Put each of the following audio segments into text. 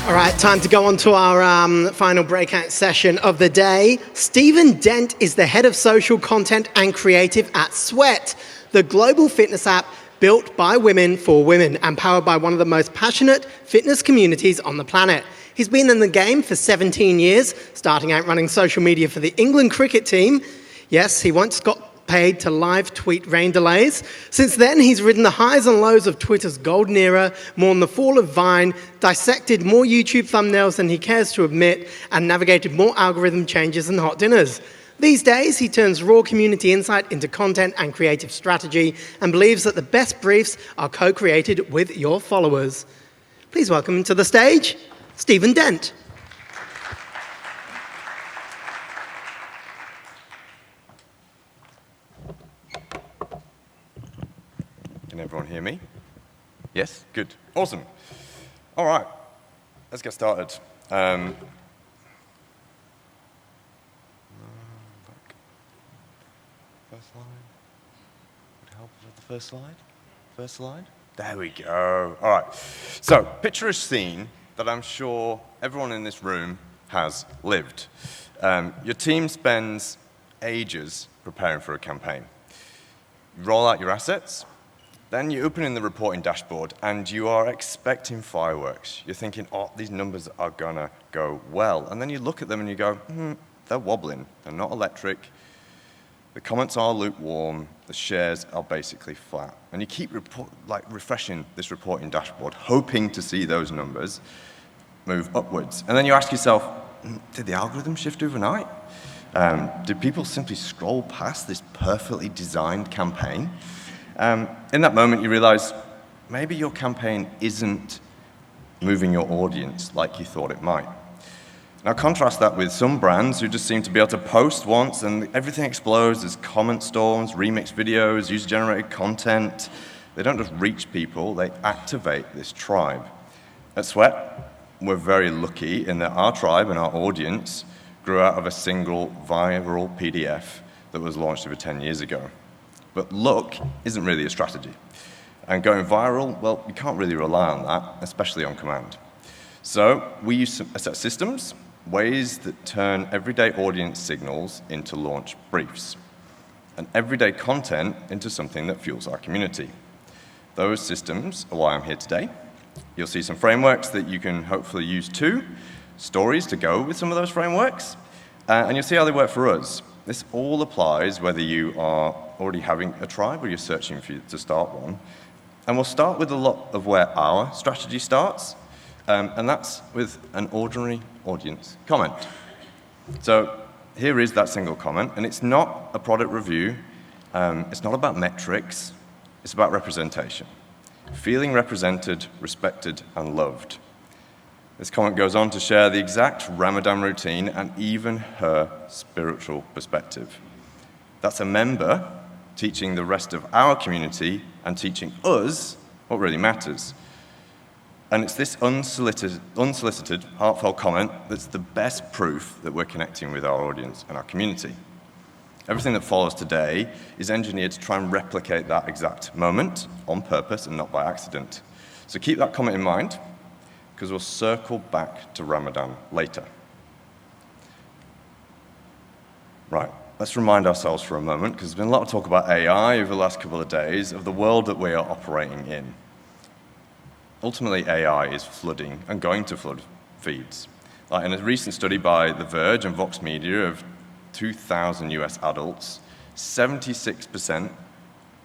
All right, time to go on to our final breakout session of the day. Stephen Dent is the head of social content and creative at Sweat, the global fitness app built by women for women and powered by one of the most passionate fitness communities on the planet. He's been in the game for 17 years, starting out running social media for the England cricket team. Yes, he once got paid to live tweet rain delays. Since then, he's ridden the highs and lows of Twitter's golden era, mourned the fall of Vine, dissected more YouTube thumbnails than he cares to admit, and navigated more algorithm changes than hot dinners. These days, he turns raw community insight into content and creative strategy and believes that the best briefs are co-created with your followers. Please welcome to the stage, Stephen Dent. Can everyone hear me? Yes? Good. Awesome. All right. Let's get started. Back. First slide. Would help with the first slide? First slide? There we go. All right. So, picture a scene that I'm sure everyone in this room has lived. Your team spends ages preparing for a campaign. You roll out your assets. Then you open in the reporting dashboard and you are expecting fireworks. You're thinking, oh, these numbers are gonna go well. And then you look at them and you go, they're wobbling. They're not electric. The comments are lukewarm. The shares are basically flat. And you keep refreshing this reporting dashboard, hoping to see those numbers move upwards. And then you ask yourself, did the algorithm shift overnight? Did people simply scroll past this perfectly designed campaign? In that moment, you realize maybe your campaign isn't moving your audience like you thought it might. Now, contrast that with some brands who just seem to be able to post once and everything explodes. There's comment storms, remix videos, user-generated content. They don't just reach people, they activate this tribe. At Sweat, we're very lucky in that our tribe and our audience grew out of a single viral PDF that was launched over 10 years ago. But luck isn't really a strategy. And going viral, well, you can't really rely on that, especially on command. So we use a set of systems, ways that turn everyday audience signals into launch briefs, and everyday content into something that fuels our community. Those systems are why I'm here today. You'll see some frameworks that you can hopefully use too, stories to go with some of those frameworks, and you'll see how they work for us. This all applies whether you are already having a tribe or you're searching to start one. And we'll start with a lot of where our strategy starts, and that's with an ordinary audience comment. So here is that single comment, and it's not a product review. It's not about metrics. It's about representation. Feeling represented, respected, and loved. This comment goes on to share the exact Ramadan routine and even her spiritual perspective. That's a member teaching the rest of our community and teaching us what really matters. And it's this unsolicited, heartfelt comment that's the best proof that we're connecting with our audience and our community. Everything that follows today is engineered to try and replicate that exact moment on purpose and not by accident. So keep that comment in mind, because we'll circle back to Ramadan later. Right, let's remind ourselves for a moment, because there's been a lot of talk about AI over the last couple of days, of the world that we are operating in. Ultimately, AI is flooding and going to flood feeds. Like in a recent study by The Verge and Vox Media of 2,000 US adults, 76%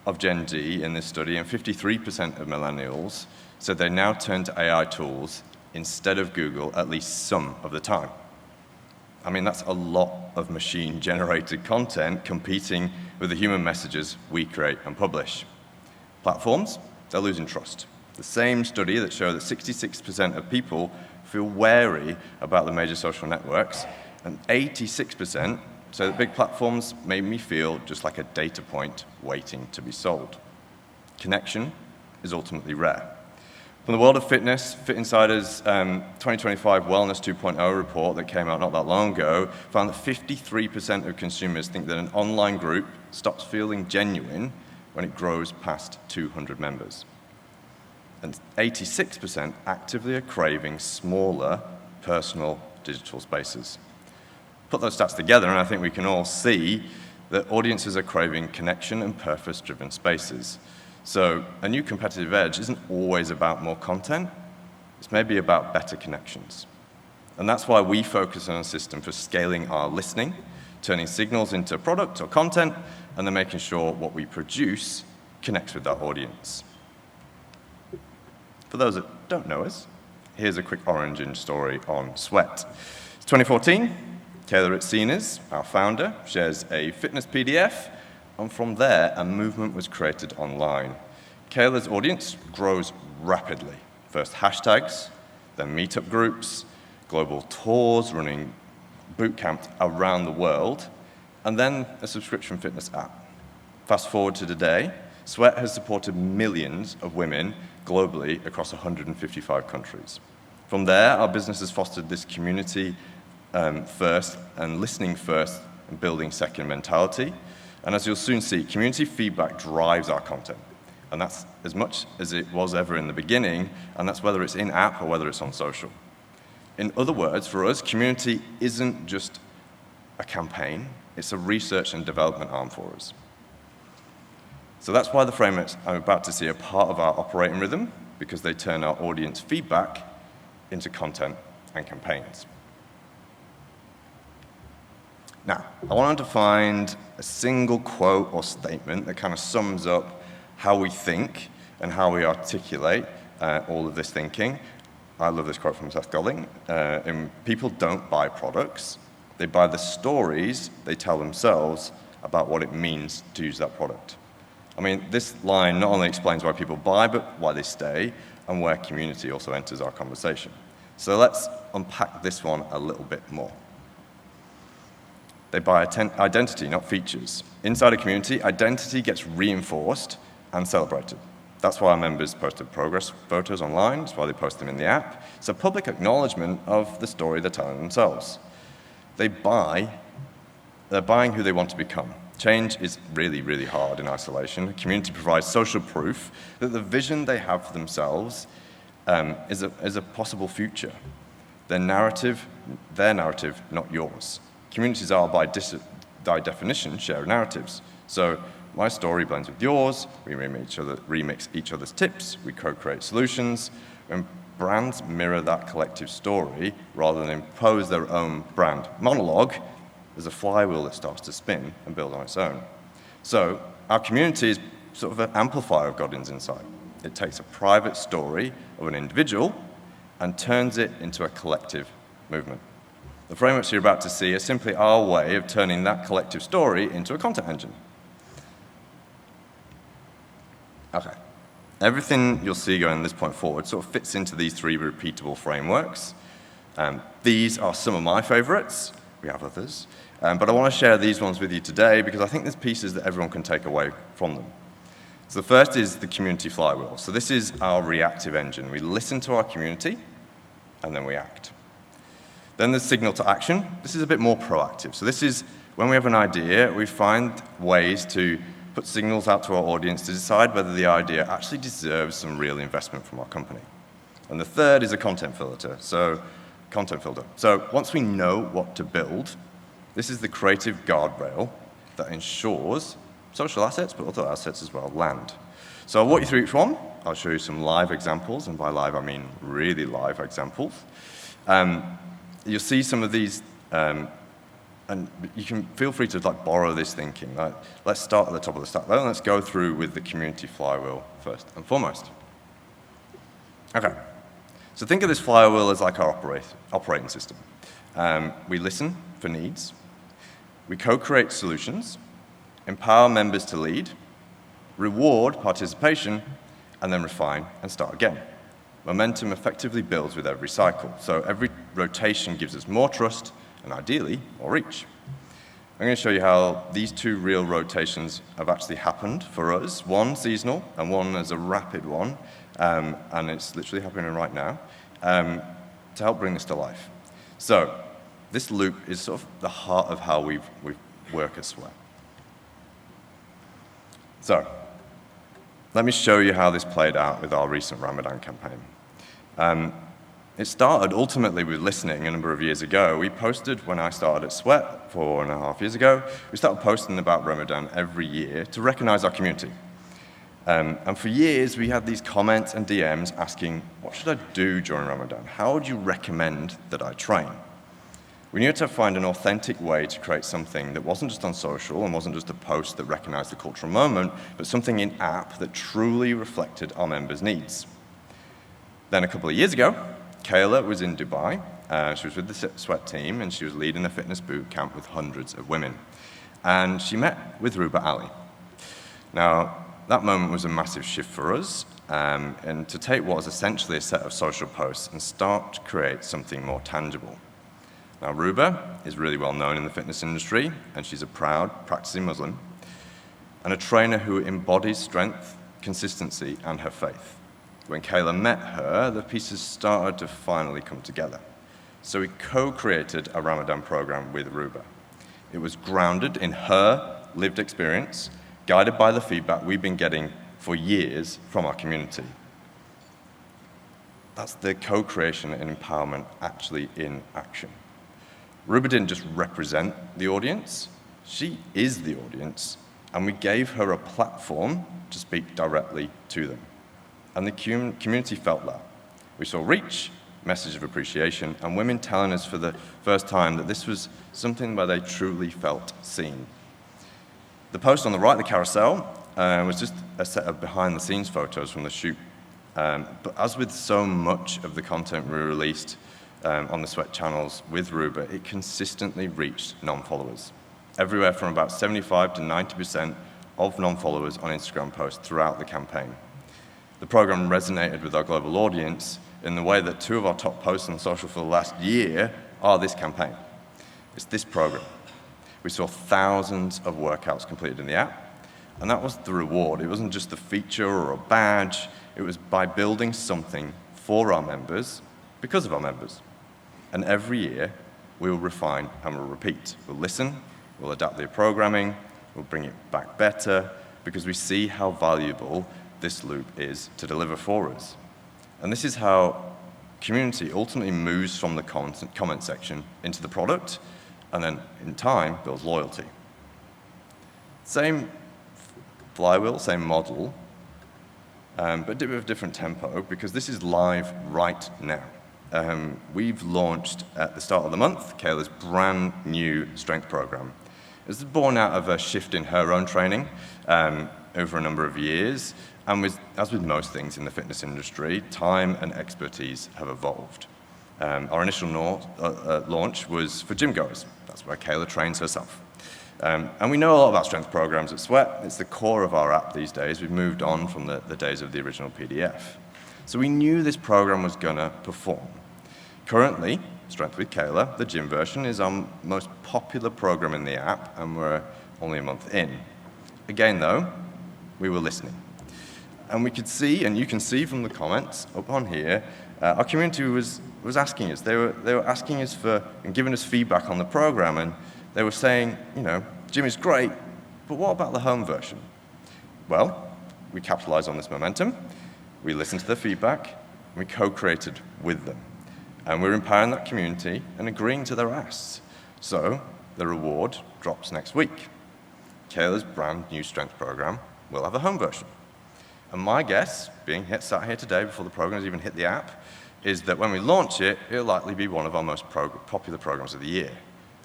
of Gen Z in this study and 53% of millennials said they now turn to AI tools instead of Google at least some of the time. I mean, that's a lot of machine-generated content competing with the human messages we create and publish. Platforms, they're losing trust. The same study that showed that 66% of people feel wary about the major social networks, and 86% say that big platforms made me feel just like a data point waiting to be sold. Connection is ultimately rare. From the world of fitness, Fit Insider's 2025 Wellness 2.0 report that came out not that long ago found that 53% of consumers think that an online group stops feeling genuine when it grows past 200 members. and 86% actively are craving smaller personal digital spaces. Put those stats together, and I think we can all see that audiences are craving connection and purpose-driven spaces. So a new competitive edge isn't always about more content. It's maybe about better connections. And that's why we focus on a system for scaling our listening, turning signals into product or content, and then making sure what we produce connects with that audience. For those that don't know us, here's a quick origin story on Sweat. It's 2014. Kayla Ritsinas, our founder, shares a fitness PDF, and from there, a movement was created online. Kayla's audience grows rapidly. First hashtags, then meetup groups, global tours running boot camps around the world, and then a subscription fitness app. Fast forward to today, Sweat has supported millions of women globally across 155 countries. From there, our business has fostered this community first and listening first and building second mentality. And as you'll soon see, community feedback drives our content. And that's as much as it was ever in the beginning, and that's whether it's in-app or whether it's on social. In other words, for us, community isn't just a campaign, it's a research and development arm for us. So that's why the frameworks I'm about to see are part of our operating rhythm, because they turn our audience feedback into content and campaigns. Now, I wanted to find a single quote or statement that kind of sums up how we think and how we articulate all of this thinking. I love this quote from Seth Godin. People don't buy products, they buy the stories they tell themselves about what it means to use that product. I mean, this line not only explains why people buy, but why they stay, and where community also enters our conversation. So let's unpack this one a little bit more. They buy identity, not features. Inside a community, identity gets reinforced and celebrated. That's why our members posted progress photos online. That's why they post them in the app. It's a public acknowledgement of the story they're telling themselves. They're buying who they want to become. Change is really, really hard in isolation. A community provides social proof that the vision they have for themselves is a possible future. Their narrative, not yours. Communities are, by definition, shared narratives. So my story blends with yours, we remix each other's tips, we co-create solutions. When brands mirror that collective story rather than impose their own brand monologue, there's a flywheel that starts to spin and build on its own. So our community is sort of an amplifier of Godin's insight. It takes a private story of an individual and turns it into a collective movement. The frameworks you're about to see are simply our way of turning that collective story into a content engine. Okay. Everything you'll see going this point forward sort of fits into these three repeatable frameworks. These are some of my favorites. We have others. But I want to share these ones with you today because I think there's pieces that everyone can take away from them. So the first is the community flywheel. So this is our reactive engine. We listen to our community, and then we act. Then there's signal to action. This is a bit more proactive. So this is when we have an idea, we find ways to put signals out to our audience to decide whether the idea actually deserves some real investment from our company. And the third is a content filter. So once we know what to build, this is the creative guardrail that ensures social assets, but other assets as well, land. So I'll walk you through each one. I'll show you some live examples, and by live I mean really live examples. You'll see some of these, and you can feel free to borrow this thinking. Let's start at the top of the stack, though, and let's go through with the community flywheel first and foremost. Okay. So think of this flywheel as like our operating system. We listen for needs, we co-create solutions, empower members to lead, reward participation, and then refine and start again. Momentum effectively builds with every cycle, so every rotation gives us more trust and ideally more reach. I'm going to show you how these two real rotations have actually happened for us, one seasonal and one as a rapid one, and it's literally happening right now, to help bring this to life. So this loop is sort of the heart of how we work at Sweat. So Let me show you how this played out with our recent Ramadan campaign. It started ultimately with listening a number of years ago. We posted, when I started at Sweat 4.5 years ago, we started posting about Ramadan every year to recognize our community. And for years, we had these comments and DMs asking, what should I do during Ramadan? How would you recommend that I train? We needed to find an authentic way to create something that wasn't just on social and wasn't just a post that recognized the cultural moment, but something in app that truly reflected our members' needs. Then a couple of years ago, Kayla was in Dubai. She was with the Sweat team, and she was leading a fitness boot camp with hundreds of women. And she met with Ruba Ali. Now, that moment was a massive shift for us, and to take what was essentially a set of social posts and start to create something more tangible. Now, Ruba is really well known in the fitness industry, and she's a proud practicing Muslim, and a trainer who embodies strength, consistency, and her faith. When Kayla met her, the pieces started to finally come together. So we co-created a Ramadan program with Ruba. It was grounded in her lived experience, guided by the feedback we've been getting for years from our community. That's the co-creation and empowerment actually in action. Ruba didn't just represent the audience, she is the audience, and we gave her a platform to speak directly to them. And the community felt that. We saw reach, message of appreciation, and women telling us for the first time that this was something where they truly felt seen. The post on the right, the carousel, was just a set of behind-the-scenes photos from the shoot. But as with so much of the content we released on the Sweat channels with Ruba, it consistently reached non-followers. Everywhere from about 75 to 90% of non-followers on Instagram posts throughout the campaign. The program resonated with our global audience in the way that 2 of our top posts on social for the last year are this campaign. It's this program. We saw thousands of workouts completed in the app, and that was the reward. It wasn't just a feature or a badge. It was by building something for our members, because of our members. And every year, we will refine and we'll repeat. We'll listen, we'll adapt the programming, we'll bring it back better, because we see how valuable this loop is to deliver for us. And this is how community ultimately moves from the comment section into the product, and then in time builds loyalty. Same flywheel, same model, but with a different tempo, because this is live right now. We've launched at the start of the month Kayla's brand new strength program. This is born out of a shift in her own training over a number of years. And as with most things in the fitness industry, time and expertise have evolved. Our initial launch was for gym goers. That's where Kayla trains herself. And we know a lot about strength programs at Sweat. It's the core of our app these days. We've moved on from the days of the original PDF. So we knew this program was going to perform. Currently, Strength with Kayla, the gym version, is our most popular program in the app, and we're only a month in. Again, though, we were listening. And we could see, and you can see from the comments up on here, our community was asking us. They were asking us for and giving us feedback on the program, and they were saying, gym is great, but what about the home version? Well, we capitalized on this momentum. We listened to their feedback, and we co-created with them. And we're empowering that community and agreeing to their asks. So the reward drops next week. Kayla's brand new strength program will have a home version. And my guess, sat here today before the program has even hit the app, is that when we launch it, it'll likely be one of our most popular programs of the year.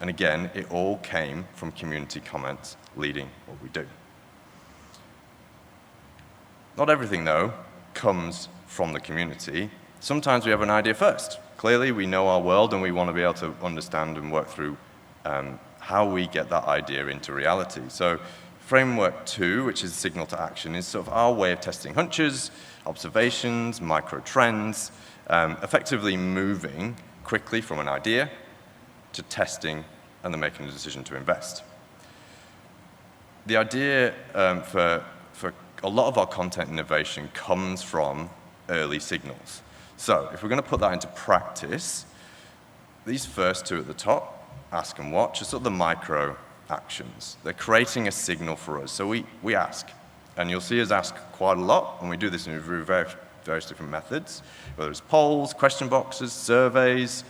And again, it all came from community comments leading what we do. Not everything, though, comes from the community. Sometimes we have an idea first. Clearly, we know our world, and we want to be able to understand and work through how we get that idea into reality. So Framework 2, which is signal to action, is sort of our way of testing hunches, observations, micro trends, effectively moving quickly from an idea to testing and then making a decision to invest. The idea for a lot of our content innovation comes from early signals. So if we're going to put that into practice, these first 2 at the top, ask and watch, are sort of the micro actions. They're creating a signal for us. So we ask, And you'll see us ask quite a lot, and we do this in various different methods, whether it's polls, question boxes, surveys.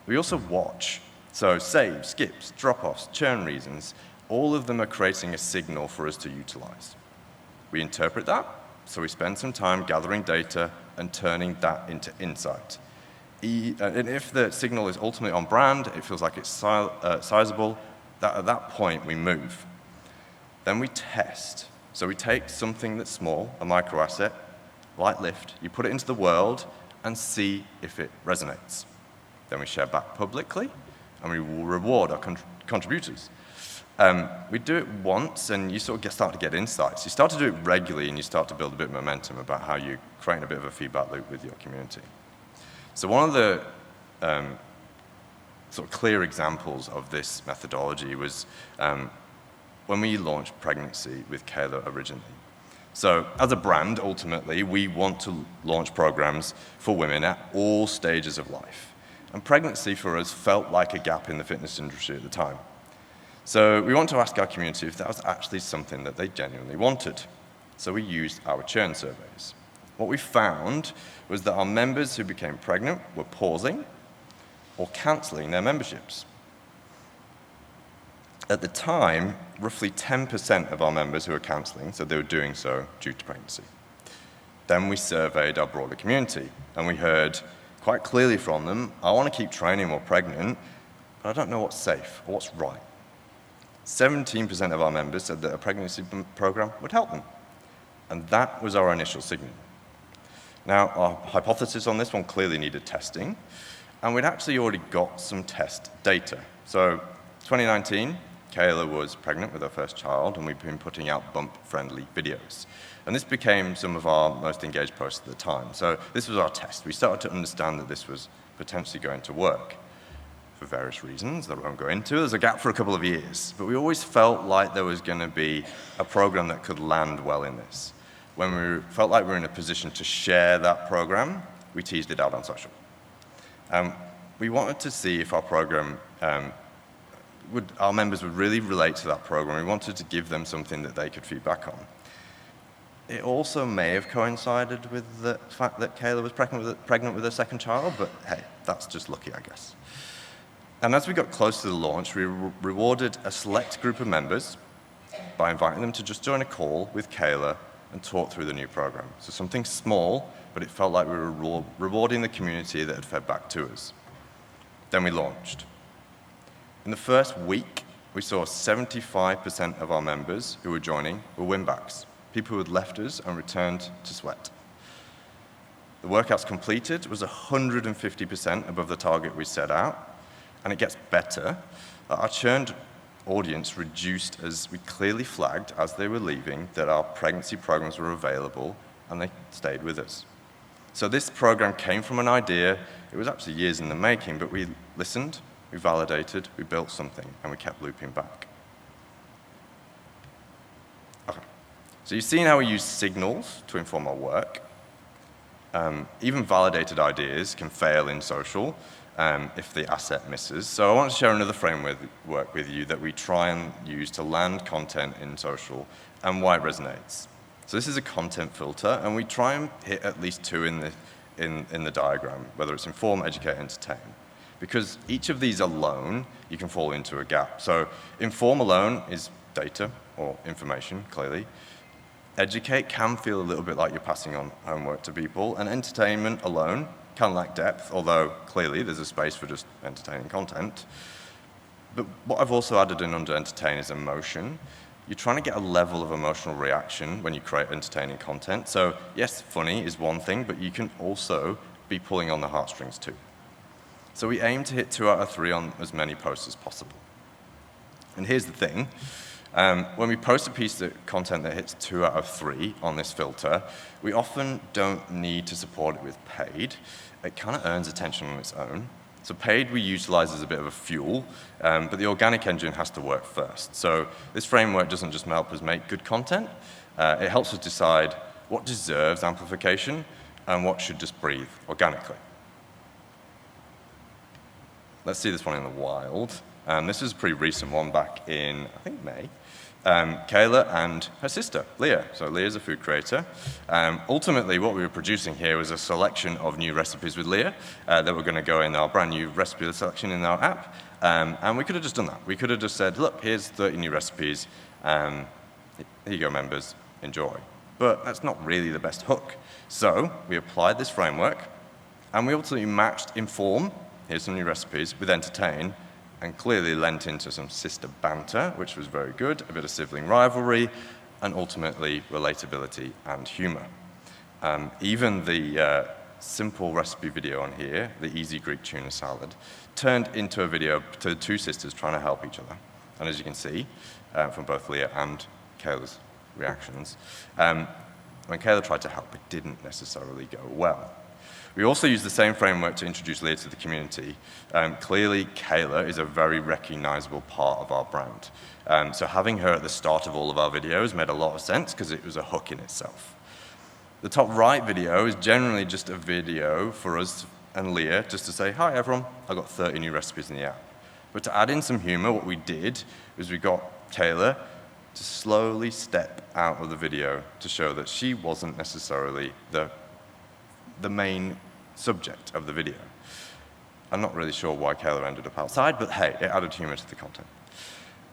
We also watch. So saves, skips, drop-offs, churn reasons, all of them are creating a signal for us to utilize. We interpret that, so we spend some time gathering data and turning that into insight. And if the signal is ultimately on brand, it feels like it's sizable, at that point we move. Then we test. So we take something that's small, a micro asset, light lift, you put it into the world and see if it resonates. Then we share back publicly and we will reward our contributors. We do it once and you sort of start to get insights. You start to do it regularly and you start to build a bit of momentum about how you're creating a bit of a feedback loop with your community. So one of the sort of clear examples of this methodology was when we launched pregnancy with Kayla originally. So as a brand, ultimately, we want to launch programs for women at all stages of life. And pregnancy for us felt like a gap in the fitness industry at the time. So we want to ask our community if that was actually something that they genuinely wanted. So we used our churn surveys. What we found was that our members who became pregnant were pausing or cancelling their memberships. At the time, roughly 10% of our members who were cancelling said they were doing so due to pregnancy. Then we surveyed our broader community, and we heard quite clearly from them, I want to keep training while pregnant, but I don't know what's safe or what's right. 17% of our members said that a pregnancy program would help them, and that was our initial signal. Now, our hypothesis on this one clearly needed testing, and we'd actually already got some test data. So 2019, Kayla was pregnant with her first child, and we've been putting out bump-friendly videos. And this became some of our most engaged posts at the time. So this was our test. We started to understand that this was potentially going to work for various reasons that I won't go into. There's a gap for a couple of years, but we always felt like there was going to be a program that could land well in this. When we felt like we were in a position to share that program, we teased it out on social. We wanted to see if our program, our members would really relate to that program. We wanted to give them something that they could feedback on. It also may have coincided with the fact that Kayla was pregnant with her second child, but hey, that's just lucky, I guess. And as we got close to the launch, we rewarded a select group of members by inviting them to just join a call with Kayla and talk through the new program. So something small, but it felt like we were rewarding the community that had fed back to us. Then we launched. In the first week, we saw 75% of our members who were joining were win-backs, people who had left us and returned to Sweat. The workouts completed was 150% above the target we set out, and it gets better. Our churned audience reduced as we clearly flagged as they were leaving that our pregnancy programs were available, and they stayed with us. So this program came from an idea. It was actually years in the making, but we listened, we validated, we built something, and we kept looping back. Okay. So you've seen how we use signals to inform our work. Even validated ideas can fail in social if the asset misses. So I want to share another framework with you that we try and use to land content in social and why it resonates. So this is a content filter, and we try and hit at least two in the diagram, whether it's inform, educate, entertain. Because each of these alone, you can fall into a gap. So inform alone is data or information, clearly. Educate can feel a little bit like you're passing on homework to people, and entertainment alone can lack depth, although clearly there's a space for just entertaining content. But what I've also added in under entertain is emotion. You're trying to get a level of emotional reaction when you create entertaining content. So yes, funny is one thing, but you can also be pulling on the heartstrings too. So we aim to hit 2 out of 3 on as many posts as possible. And here's the thing. When we post a piece of content that hits 2 out of 3 on this filter, we often don't need to support it with paid. It kind of earns attention on its own. So paid we utilize as a bit of a fuel, but the organic engine has to work first. So this framework doesn't just help us make good content, it helps us decide what deserves amplification and what should just breathe organically. Let's see this one in the wild. This is a pretty recent one back in, I think, May. Kayla and her sister, Leah. So Leah's a food creator. Ultimately, what we were producing here was a selection of new recipes with Leah that were going to go in our brand new recipe selection in our app. And we could have just done that. We could have just said, look, here's 30 new recipes. Here you go, members. Enjoy. But that's not really the best hook. So we applied this framework, and we ultimately matched Inform, here's some new recipes, with Entertain, and clearly lent into some sister banter, which was very good, a bit of sibling rivalry, and ultimately relatability and humor. Even the simple recipe video on here, the easy Greek tuna salad, turned into a video to the two sisters trying to help each other. And as you can see from both Leah and Kayla's reactions, when Kayla tried to help, it didn't necessarily go well. We also used the same framework to introduce Leah to the community. Clearly, Kayla is a very recognizable part of our brand. So having her at the start of all of our videos made a lot of sense because it was a hook in itself. The top right video is generally just a video for us and Leah just to say, hi everyone, I got 30 new recipes in the app. But to add in some humor, what we did was we got Kayla to slowly step out of the video to show that she wasn't necessarily the main subject of the video. I'm not really sure why Kayla ended up outside, but hey, it added humor to the content.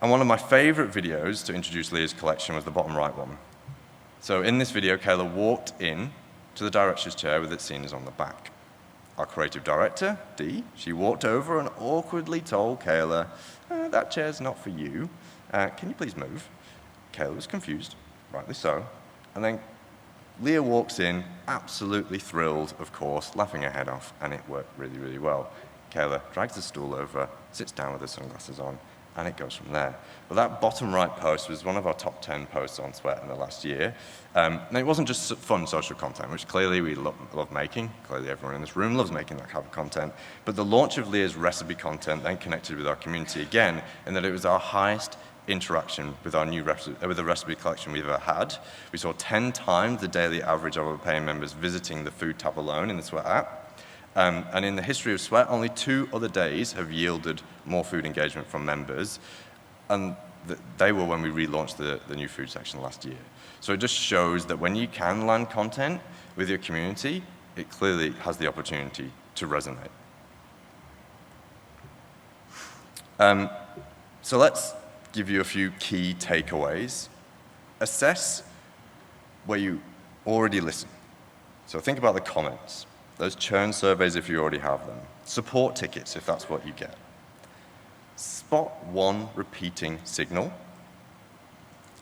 And one of my favorite videos to introduce Leah's collection was the bottom right one. So in this video, Kayla walked in to the director's chair with its scenes on the back. Our creative director, Dee, she walked over and awkwardly told Kayla, that chair's not for you. Can you please move? Kayla was confused, rightly so. And then Leah walks in, absolutely thrilled, of course, laughing her head off, and it worked really, really well. Kayla drags the stool over, sits down with her sunglasses on, and it goes from there. But that bottom right post was one of our top 10 posts on Sweat in the last year. And it wasn't just fun social content, which clearly we love making. Clearly everyone in this room loves making that kind of content. But the launch of Leah's recipe content then connected with our community again, in that it was our highest interaction with our with the recipe collection we've ever had. We saw 10 times the daily average of our paying members visiting the food tab alone in the Sweat app. And in the history of Sweat, only 2 other days have yielded more food engagement from members. And they were when we relaunched the new food section last year. So it just shows that when you can land content with your community, it clearly has the opportunity to resonate. So let's give you a few key takeaways. Assess where you already listen. So think about the comments, those churn surveys if you already have them, support tickets if that's what you get. Spot one repeating signal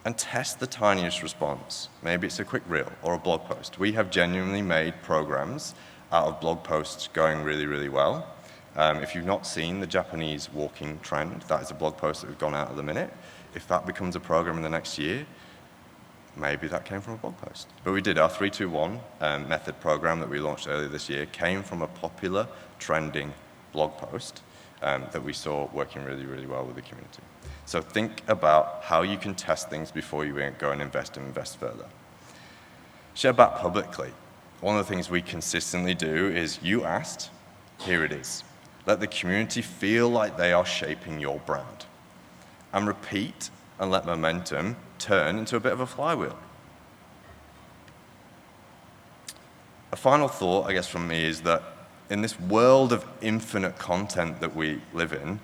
and test the tiniest response. Maybe it's a quick reel or a blog post. We have genuinely made programs out of blog posts going really, really well. If you've not seen the Japanese walking trend, that is a blog post that we've gone out at the minute. If that becomes a program in the next year, maybe that came from a blog post. But we did our 3-2-1 method program that we launched earlier this year, came from a popular trending blog post that we saw working really, really well with the community. So think about how you can test things before you go and invest further. Share back publicly. One of the things we consistently do is you asked, here it is. Let the community feel like they are shaping your brand. And repeat and let momentum turn into a bit of a flywheel. A final thought, I guess, from me is that in this world of infinite content that we live in,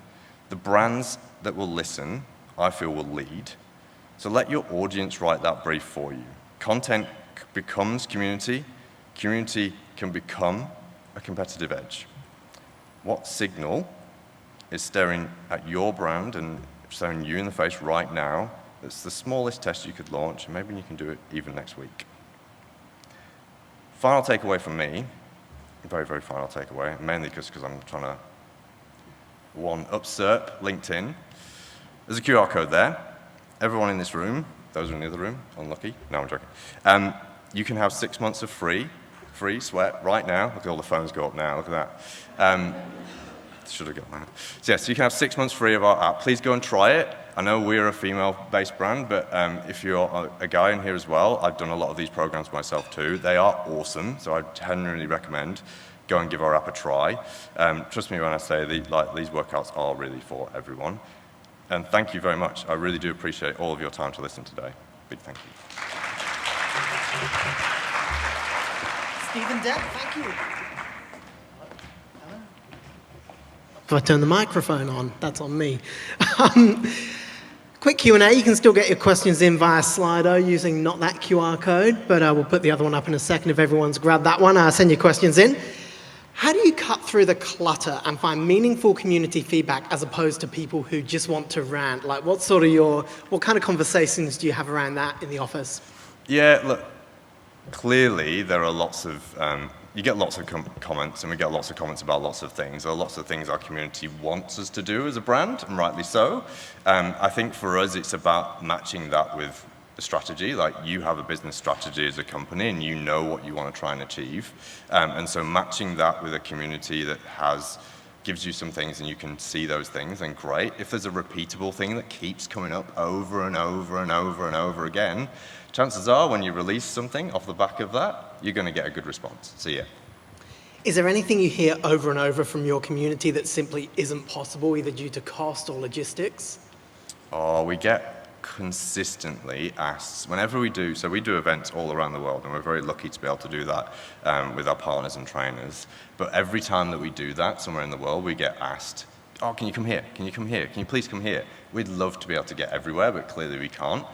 the brands that will listen, I feel, will lead. So let your audience write that brief for you. Content becomes community. Community can become a competitive edge. What signal is staring at your brand and staring you in the face right now? It's the smallest test you could launch, and maybe you can do it even next week. Final takeaway from me, very, very final takeaway, mainly because I'm trying to usurp LinkedIn. There's a QR code there. Everyone in this room, those in the other room, unlucky. No, I'm joking. You can have 6 months of free Sweat right now. Look at all the phones go up now. Look at that. Should have got that. So yes, you can have 6 months free of our app. Please go and try it. I know we're a female-based brand, but if you're a guy in here as well, I've done a lot of these programs myself too. They are awesome, so I genuinely recommend go and give our app a try. Trust me when I say these workouts are really for everyone. And thank you very much. I really do appreciate all of your time to listen today. Big thank you. Stephen Dent, thank you. If I turn the microphone on, that's on me. Quick Q&A, you can still get your questions in via Slido using not that QR code, but we'll put the other one up in a second if everyone's grabbed that one. Send your questions in. How do you cut through the clutter and find meaningful community feedback as opposed to people who just want to rant? Like what kind of conversations do you have around that in the office? Yeah, look, clearly there are lots of, you get lots of comments, and we get lots of comments about lots of things. There are lots of things our community wants us to do as a brand, and rightly so. I think for us it's about matching that with a strategy. Like you have a business strategy as a company and you know what you want to try and achieve. And so matching that with a community that gives you some things and you can see those things, then great. If there's a repeatable thing that keeps coming up over and over and over and over again, chances are when you release something off the back of that, you're going to get a good response. So yeah. Is there anything you hear over and over from your community that simply isn't possible, either due to cost or logistics? Oh, we get consistently asked whenever we do events all around the world, and we're very lucky to be able to do that with our partners and trainers. But every time that we do that somewhere in the world, we get asked, oh, can you come here? Can you come here? Can you please come here? We'd love to be able to get everywhere, but clearly we can't.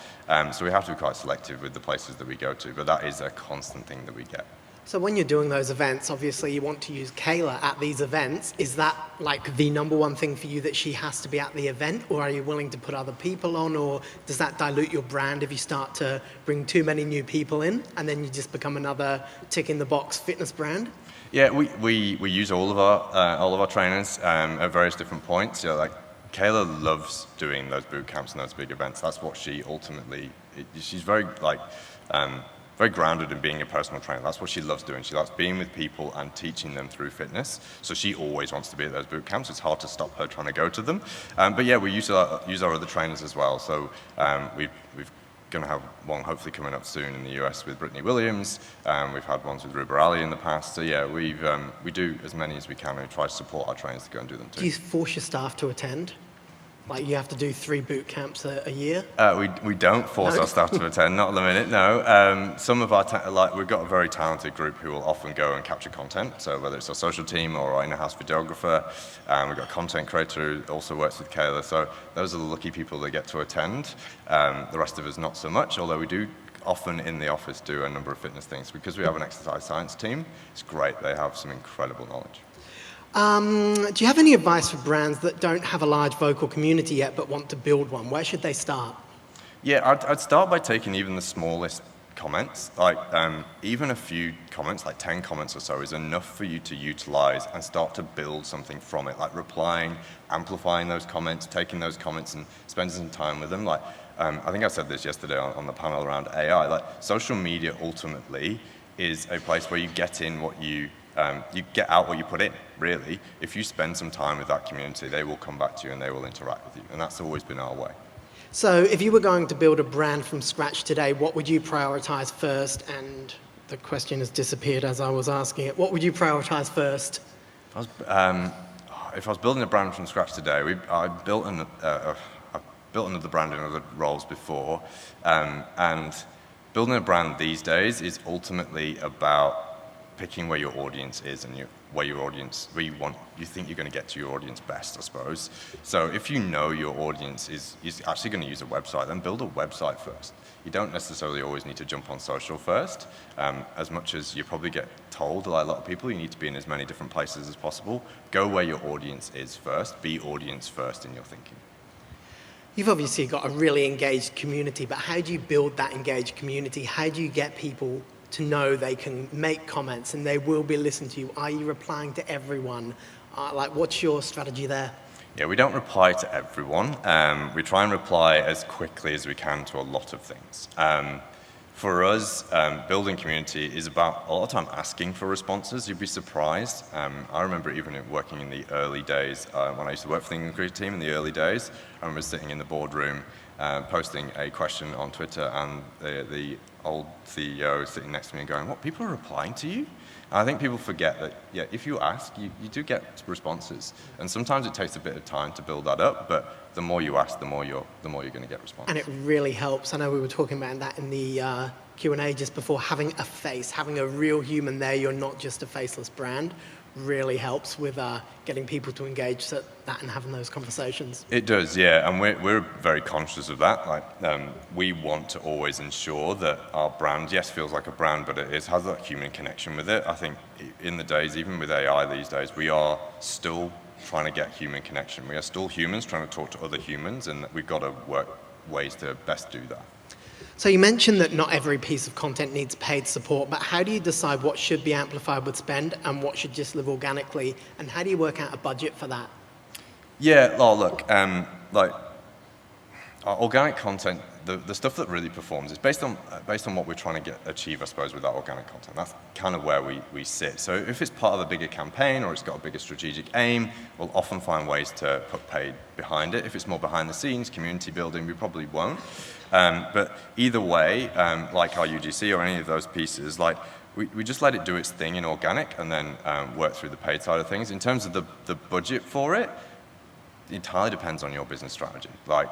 So we have to be quite selective with the places that we go to, but that is a constant thing that we get. So when you're doing those events, obviously you want to use Kayla at these events. Is that like the number one thing for you, that she has to be at the event, or are you willing to put other people on, or does that dilute your brand if you start to bring too many new people in and then you just become another tick in the box fitness brand? Yeah, we use all of our trainers at various different points. You know, like Kayla loves doing those boot camps and those big events. That's what she ultimately. She's very very grounded in being a personal trainer. That's what she loves doing. She likes being with people and teaching them through fitness. So she always wants to be at those boot camps. It's hard to stop her trying to go to them. But yeah, we use our other trainers as well. So we've going to have one hopefully coming up soon in the US with Brittany Williams. We've had ones with Ruber Ali in the past. So yeah, we do as many as we can and try to support our trainers to go and do them too. Do you force your staff to attend? Like you have to do 3 boot camps a year? We don't force our staff to attend, not at the minute, no. Some of our, we've got a very talented group who will often go and capture content. So whether it's our social team or our in-house videographer, we've got a content creator who also works with Kayla. So those are the lucky people that get to attend. The rest of us not so much, although we do often in the office do a number of fitness things. Because we have an exercise science team, it's great. They have some incredible knowledge. Do you have any advice for brands that don't have a large vocal community yet but want to build one? Where should they start? Yeah, I'd start by taking even the smallest comments. Like even a few comments, like 10 comments or so, is enough for you to utilize and start to build something from it. Like replying, amplifying those comments, taking those comments and spending some time with them. Like I think I said this yesterday on the panel around AI. Like social media ultimately is a place where you get in what you get out what you put in, really. If you spend some time with that community, they will come back to you and they will interact with you. And that's always been our way. So if you were going to build a brand from scratch today, what would you prioritize first? And the question has disappeared as I was asking it. What would you prioritize first? If I was building a brand from scratch today, I've built another brand in other roles before. And building a brand these days is ultimately about picking where your audience is and where you think you're going to get to your audience best, I suppose. So if you know your audience is actually going to use a website, then build a website first. You don't necessarily always need to jump on social first. As much as you probably get told, like a lot of people, you need to be in as many different places as possible. Go where your audience is first. Be audience first in your thinking. You've obviously got a really engaged community, but how do you build that engaged community? How do you get people to know they can make comments and they will be listened to you? Are you replying to everyone? What's your strategy there? Yeah, we don't reply to everyone. We try and reply as quickly as we can to a lot of things. For us, building community is about a lot of time asking for responses. You'd be surprised. I remember even working in the early days, when I used to work for the England cricket team in the early days, I remember sitting in the boardroom posting a question on Twitter and the old CEO sitting next to me and going, what, people are replying to you? And I think people forget that, yeah, if you ask, you do get responses. And sometimes it takes a bit of time to build that up, but the more you ask, the more you're going to get responses. And it really helps. I know we were talking about that in the Q&A just before, having a face, having a real human there, you're not just a faceless brand, really helps with getting people to engage that and having those conversations. It does, yeah, and we're very conscious of that. Like, we want to always ensure that our brand, yes, feels like a brand, but has that human connection with it. I think in the days, even with AI these days, we are still trying to get human connection. We are still humans trying to talk to other humans, and we've got to work ways to best do that. So you mentioned that not every piece of content needs paid support, but how do you decide what should be amplified with spend and what should just live organically? And how do you work out a budget for that? Yeah, well, look, like our organic content, the stuff that really performs is based on what we're trying to achieve, I suppose, with that organic content. That's kind of where we sit. So if it's part of a bigger campaign or it's got a bigger strategic aim, we'll often find ways to put paid behind it. If it's more behind the scenes, community building, we probably won't. But either way, like our UGC or any of those pieces, like we just let it do its thing in organic and then work through the paid side of things. In terms of the budget for it, it entirely depends on your business strategy. Like,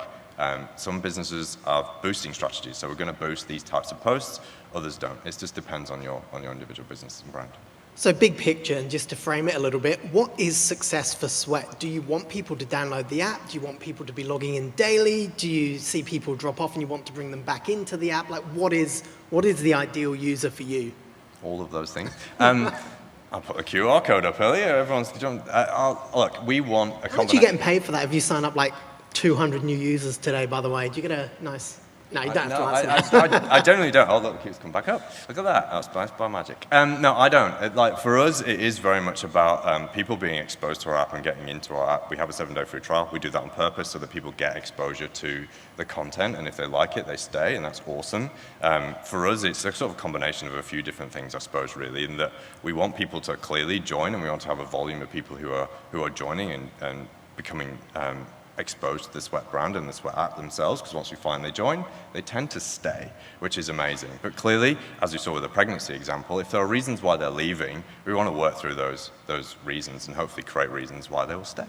some businesses have boosting strategies, so we're going to boost these types of posts, others don't. It just depends on your individual business and brand. So big picture, and just to frame it a little bit, what is success for Sweat? Do you want people to download the app? Do you want people to be logging in daily? Do you see people drop off and you want to bring them back into the app? Like, what is the ideal user for you? All of those things. I put a QR code up earlier. Everyone's look, we want a combination. How much are you getting paid for that if you sign up like 200 new users today, by the way? Do you get a nice... No, you don't have to answer that. I generally don't. Oh, look, it's come back up. Look at that. That's by magic. No, I don't. Like, for us, it is very much about people being exposed to our app and getting into our app. We have a 7-day free trial. We do that on purpose so that people get exposure to the content, and if they like it, they stay, and that's awesome. For us, it's a sort of combination of a few different things, I suppose, really, in that we want people to clearly join, and we want to have a volume of people who are joining and becoming exposed to the Sweat brand and the Sweat app themselves, because once we find they join, they tend to stay, which is amazing. But clearly, as we saw with the pregnancy example, if there are reasons why they're leaving, we want to work through those reasons and hopefully create reasons why they will stay.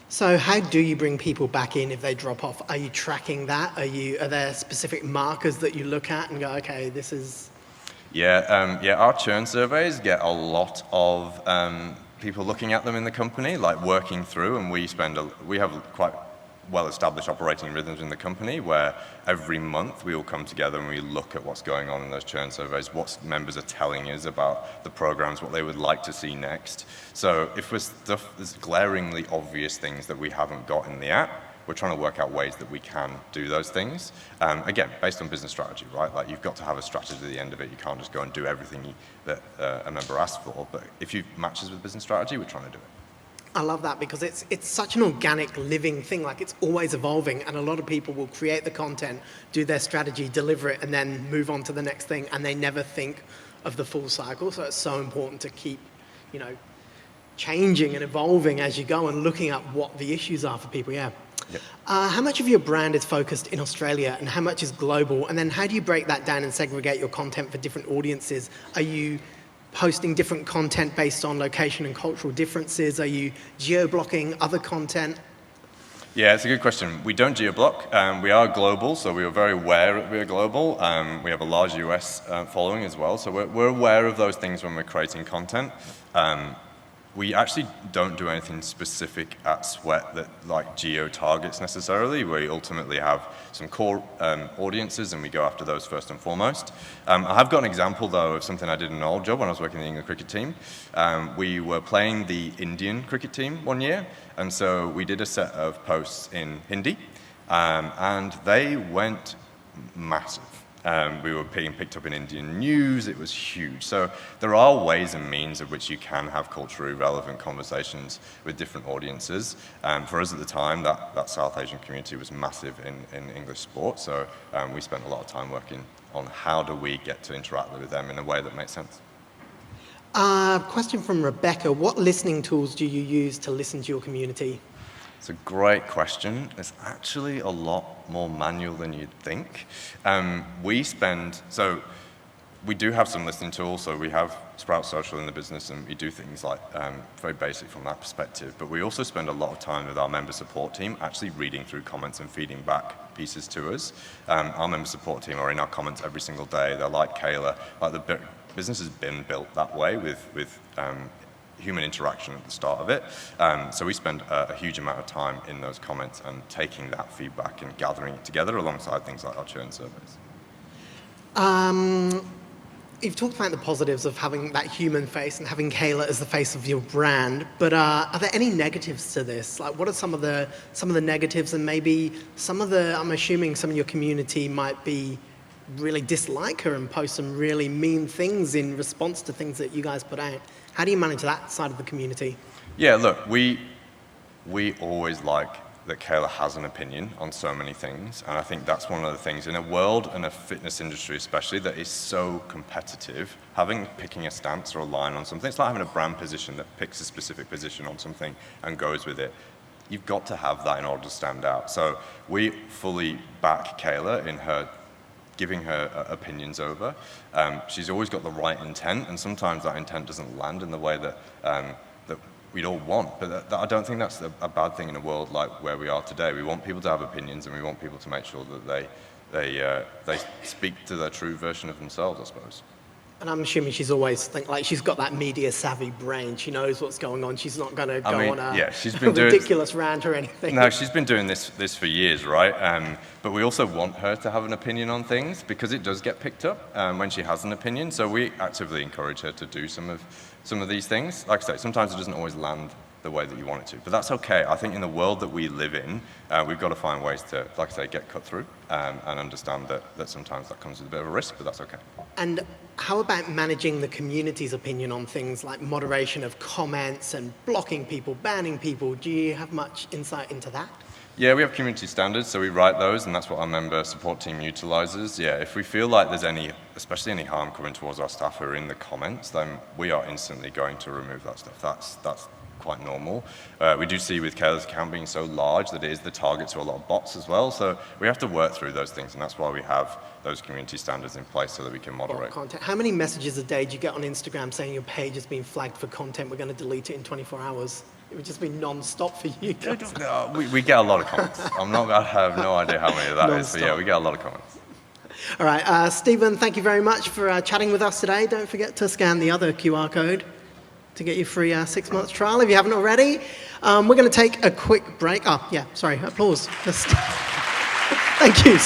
So how do you bring people back in if they drop off? Are you tracking that? Are there specific markers that you look at and go, okay, this is... Yeah, our churn surveys get a lot of people looking at them in the company, like working through, and we have quite well-established operating rhythms in the company where every month we all come together and we look at what's going on in those churn surveys, what members are telling us about the programs, what they would like to see next. So if there's glaringly obvious things that we haven't got in the app, we're trying to work out ways that we can do those things. Again, based on business strategy, right? Like, you've got to have a strategy at the end of it. You can't just go and do everything that a member asks for. But if you matches with business strategy, we're trying to do it. I love that because it's such an organic, living thing. Like, it's always evolving, and a lot of people will create the content, do their strategy, deliver it, and then move on to the next thing, and they never think of the full cycle. So it's so important to keep, changing and evolving as you go and looking at what the issues are for people. Yeah. Yep. How much of your brand is focused in Australia and how much is global? And then how do you break that down and segregate your content for different audiences? Are you posting different content based on location and cultural differences? Are you geo-blocking other content? Yeah, it's a good question. We don't geo-block. We are global, so we are very aware that we are global. We have a large US following as well, so we're aware of those things when we're creating content. We actually don't do anything specific at Sweat that like geo-targets necessarily. We ultimately have some core audiences and we go after those first and foremost. I have got an example though of something I did in an old job when I was working in the England cricket team. We were playing the Indian cricket team one year, and so we did a set of posts in Hindi, and they went massive. We were being picked up in Indian news. It was huge. So there are ways and means of which you can have culturally relevant conversations with different audiences. For us at the time, that South Asian community was massive in English sport. So we spent a lot of time working on how do we get to interact with them in a way that makes sense. Question from Rebecca. What listening tools do you use to listen to your community? It's a great question. It's actually a lot more manual than you'd think. We do have some listening tools, so we have Sprout Social in the business, and we do things like very basic from that perspective. But we also spend a lot of time with our member support team actually reading through comments and feeding back pieces to us. Our member support team are in our comments every single day. They're like Kayla. Like the business has been built that way with human interaction at the start of it. So we spend a huge amount of time in those comments and taking that feedback and gathering it together alongside things like our churn surveys. You've talked about the positives of having that human face and having Kayla as the face of your brand, but are there any negatives to this? Like, what are some of the negatives, and maybe I'm assuming some of your community might be really dislike her and post some really mean things in response to things that you guys put out. How do you manage that side of the community? Yeah, look, we always like that Kayla has an opinion on so many things, and I think that's one of the things in a world and a fitness industry especially that is so competitive. Picking a stance or a line on something, it's like having a brand position that picks a specific position on something and goes with it. You've got to have that in order to stand out. So we fully back Kayla in her giving her opinions over. She's always got the right intent, and sometimes that intent doesn't land in the way that we'd all want, but I don't think that's a bad thing in a world like where we are today. We want people to have opinions, and we want people to make sure that they speak to their true version of themselves, I suppose. And I'm assuming she's always she's got that media savvy brain. She knows what's going on. She's not going to go on a ridiculous rant or anything. No, she's been doing this for years, right? But we also want her to have an opinion on things because it does get picked up when she has an opinion. So we actively encourage her to do some of these things. Like I say, sometimes it doesn't always land the way that you want it to, but that's okay. I think in the world that we live in, we've got to find ways to, like I say, get cut through and understand that sometimes that comes with a bit of a risk, but that's okay. And how about managing the community's opinion on things like moderation of comments and blocking people, banning people? Do you have much insight into that? Yeah, we have community standards, so we write those, and that's what our member support team utilizes. Yeah, if we feel like there's especially any harm coming towards our staff who are in the comments, then we are instantly going to remove that stuff. That's quite normal. We do see with Kayla's account being so large that it is the target to a lot of bots as well, so we have to work through those things, and that's why we have those community standards in place so that we can moderate. Content. How many messages a day do you get on Instagram saying your page has been flagged for content, we're going to delete it in 24 hours? It would just be non-stop for you guys. No, we get a lot of comments. I have no idea how many of that is, but yeah, we get a lot of comments. All right, Stephen, thank you very much for chatting with us today. Don't forget to scan the other QR code to get your free 6 months trial if you haven't already. We're going to take a quick break. Applause. Thank you.